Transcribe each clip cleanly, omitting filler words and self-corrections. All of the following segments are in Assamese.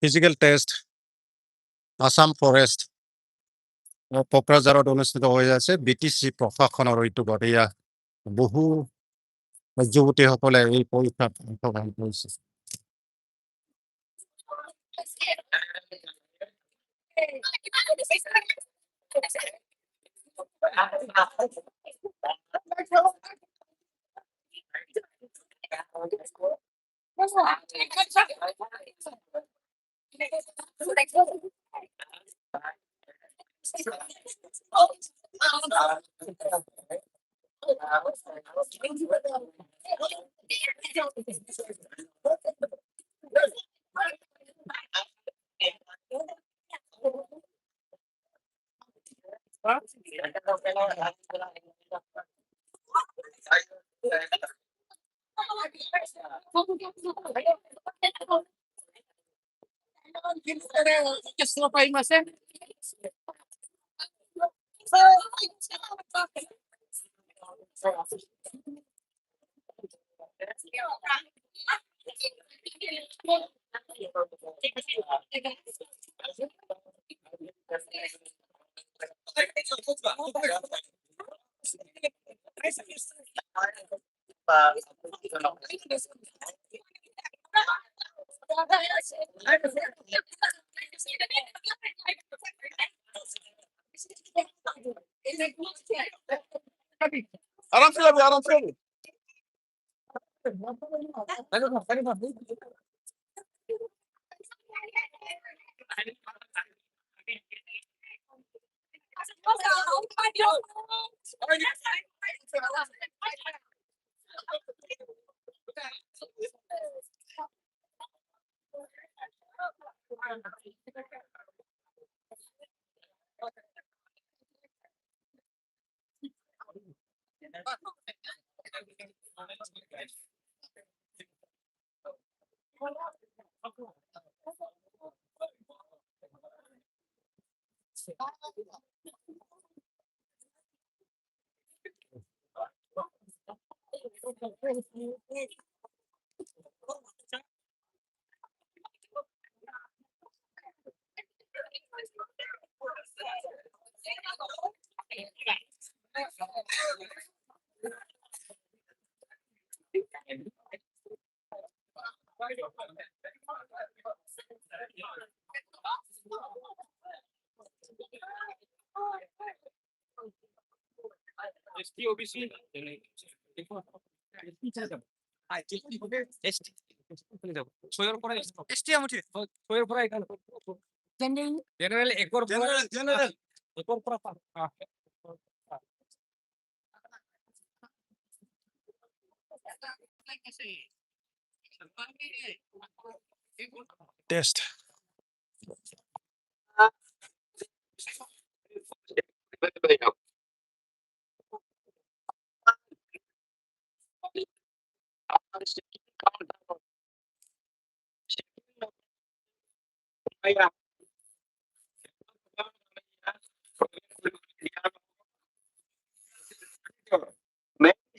ফিজিক্যাল টেস্ট আসাম ফৰেষ্ট কোকৰাঝাৰত অনুষ্ঠিত হৈ আছে BTC প্ৰশাসনৰ উদ্যোগত। এয়া বহু যুৱতীসকলে এই পৰীক্ষাত অংশগ্ৰহণ কৰিছে। आराम से अभी आराम से টেস্ট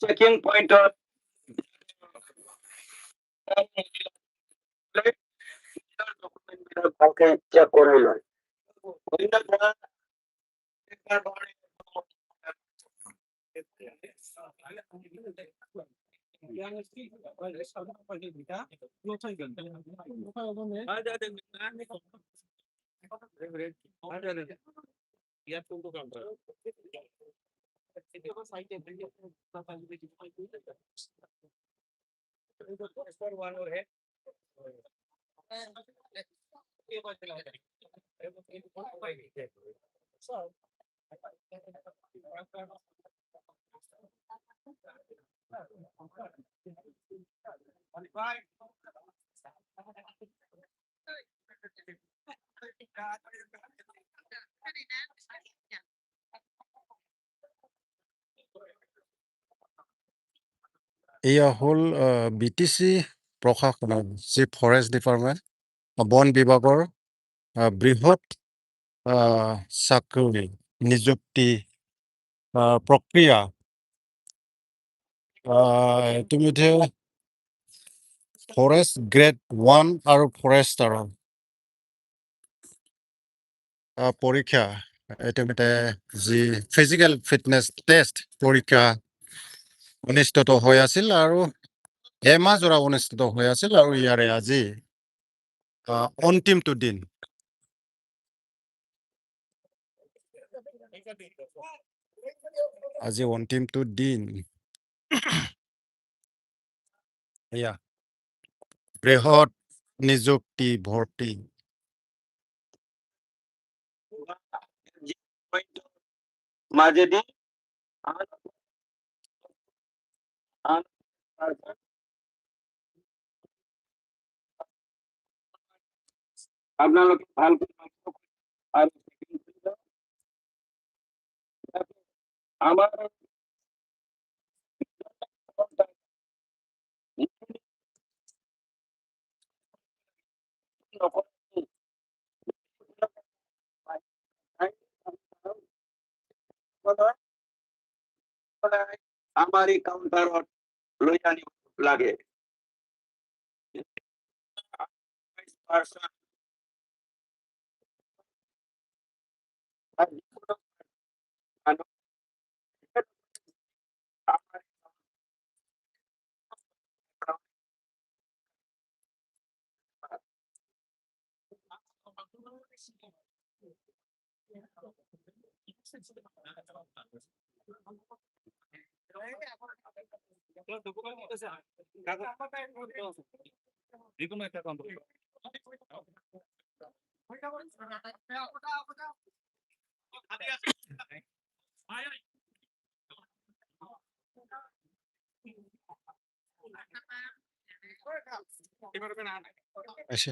checking pointer ভালকে চেক করে লয় এয়া হ'ল BTC প্ৰশাসনৰ যি ফৰেষ্ট ডিপাৰ্টমেণ্ট বন বিভাগৰ বৃহৎ চাকৰি নিযুক্তি প্ৰক্ৰিয়া ইতিমধ্যে ফৰেষ্ট গ্ৰেড 1 আৰু ফৰেষ্টাৰৰ পৰীক্ষা ইতিমধ্যে যি ফিজিকেল ফিটনেছ টেষ্ট পৰীক্ষা অনুষ্ঠিত হৈ আছিল আৰু এমাহ জোৰা অনুষ্ঠিত হৈ আছিল আৰু ইয়াৰে আজি অন্তিমটো দিন। আজি অন্তিমটো দিন। এয়া বৃহৎ নিযুক্তি ভৰ্তি। মাজেদি আপোনালোকে ভালকৈ আৰু আমাৰ আমাৰ এই কাউণ্টাৰত লৈ আনিব লাগে। যিকোনো একটা কাম আছে।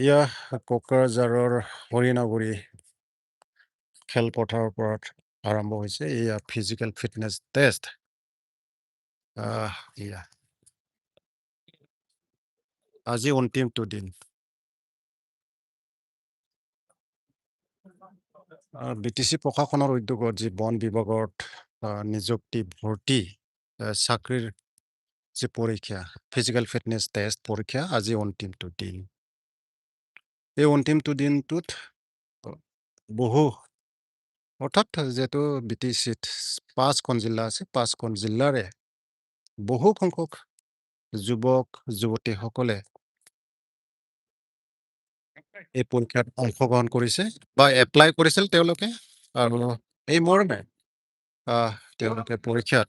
এয়া কোকৰাঝাৰৰ হৰিণাগুৰি খেলপথাৰৰ ওপৰত আৰম্ভ হৈছে এয়া ফিজিকেল ফিটনেছ টেষ্ট। এয়া আজি অন্তিমটো দিন। BTC প্ৰশাসনৰ উদ্যোগত যি বন বিভাগত নিযুক্তি ভৰ্তি চাকৰিৰ যি পৰীক্ষা ফিজিকেল ফিটনেছ টেষ্ট পৰীক্ষা আজি অন্তিমটো দিন। এই অন্তিমটো দিনটোত বহু অৰ্থাৎ যিহেতু BTCত 5খন জিলা আছে 5খন জিলাৰে বহু সংখ্যক যুৱক যুৱতীসকলে এই পৰীক্ষাত অংশগ্ৰহণ কৰিছে বা এপ্লাই কৰিছিল তেওঁলোকে আৰু এই মৰ্মে তেওঁলোকে পৰীক্ষাত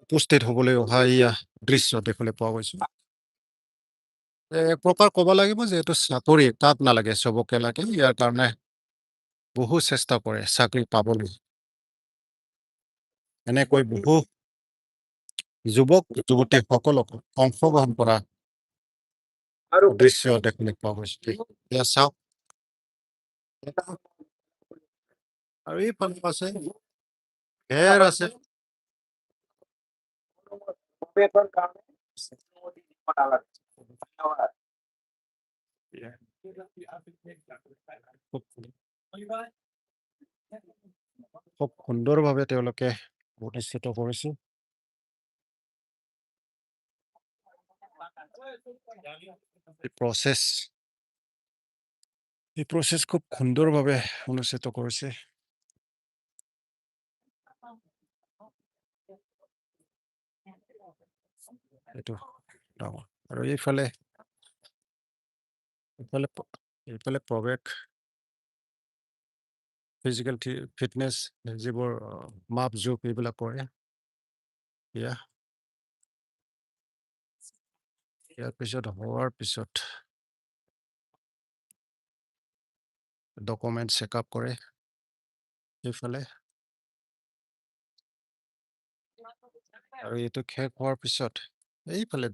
উপস্থিত হ'বলৈ অহা এয়া দৃশ্য দেখিবলৈ পোৱা গৈছে। এক প্ৰকাৰ ক'ব লাগিব যিহেতু চাকৰি কাক নালাগে চবকে লাগে, ইয়াৰ কাৰণে বহু চেষ্টা কৰে চাকৰি পাবলৈ। এনেকৈ বহু যুৱক যুৱতীসকলক অংশগ্ৰহণ কৰা দৃশ্য দেখিবলৈ পোৱা গৈছে। এয়া চাওক আৰু এইফালে আছে ঘেৰ আছে। খুব সুন্দৰভাৱে তেওঁলোকে প্ৰতিষ্ঠিত কৰিছে। এই প্ৰচেছ খুব সুন্দৰভাৱে অনুষ্ঠিত কৰিছে। এইটো আৰু এইফালে প্ৰৱেশ ফিজিকেল ফিটনেছ যিবোৰ মাপ জোখ এইবিলাক কৰে। ইয়াৰ পিছত হোৱাৰ পিছত ডকুমেণ্ট চেকআপ কৰে। এইফালে আৰু এইটো শেষ হোৱাৰ পিছত এইফালে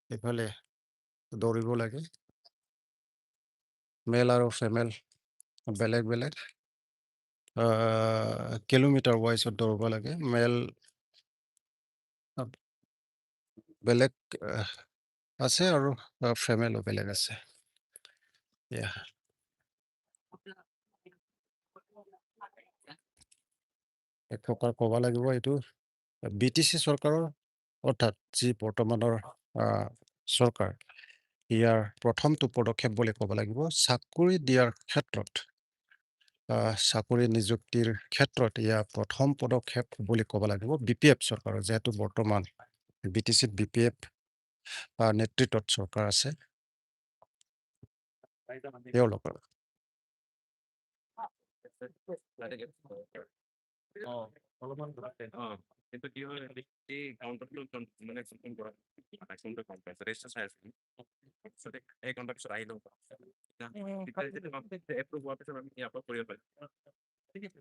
এইফালে দৌৰিব লাগে। মেল আৰু ফিমেল বেলেগ বেলেগ কিলোমিটাৰ ৱাইজত দৌৰিব লাগে মেল বেলেগ আছে আৰু ফিমেলো বেলেগ আছে এক প্ৰকাৰ ক'ব লাগিব এইটো BTC চৰকাৰৰ অৰ্থাৎ যি বৰ্তমানৰ চৰকাৰ ইয়াৰ প্ৰথমটো পদক্ষেপ বুলি ক'ব লাগিব চাকৰি দিয়াৰ ক্ষেত্ৰত চাকৰি নিযুক্তিৰ ক্ষেত্ৰত ইয়াৰ প্ৰথম পদক্ষেপ বুলি ক'ব লাগিব BPF চৰকাৰৰ যিহেতু বৰ্তমান BTCত BPF নেতৃত্বত চৰকাৰ আছে তেওঁলোকৰ কিন্তু কি হয় এই কাউণ্টাৰটো মানে ফোন কৰা আইফোনটো কম পাইছে ৰেজিষ্টাৰ চাই আছোঁ পিছতে এই কাউণ্টাৰ পিছত আহিলোঁ এপ্ৰুভ হোৱাৰ পিছত আমি ইয়াৰ পৰা কৰিব পাৰিম ঠিক আছে